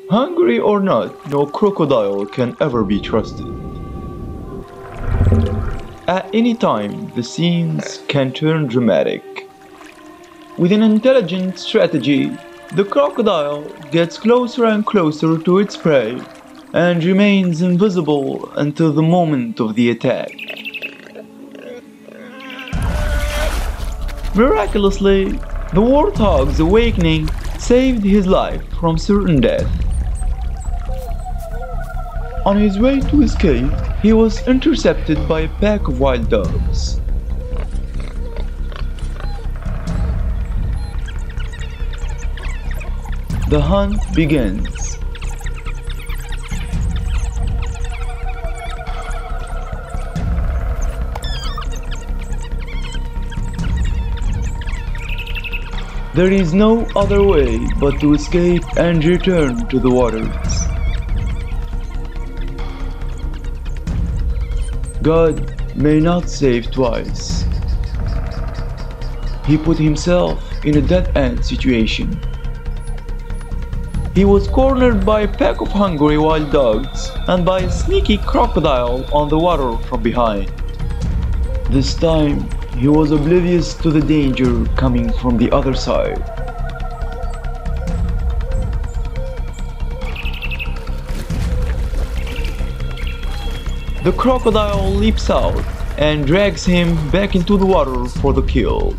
Hungry or not, no crocodile can ever be trusted. At any time, the scenes can turn dramatic. With an intelligent strategy, the crocodile gets closer and closer to its prey and remains invisible until the moment of the attack. Miraculously, the warthog's awakening saved his life from certain death. On his way to escape, he was intercepted by a pack of wild dogs. The hunt begins. There is no other way but to escape and return to the waters. God may not save twice. He put himself in a dead-end situation. He was cornered by a pack of hungry wild dogs and by a sneaky crocodile on the water from behind. This time, he was oblivious to the danger coming from the other side. The crocodile leaps out and drags him back into the water for the kill.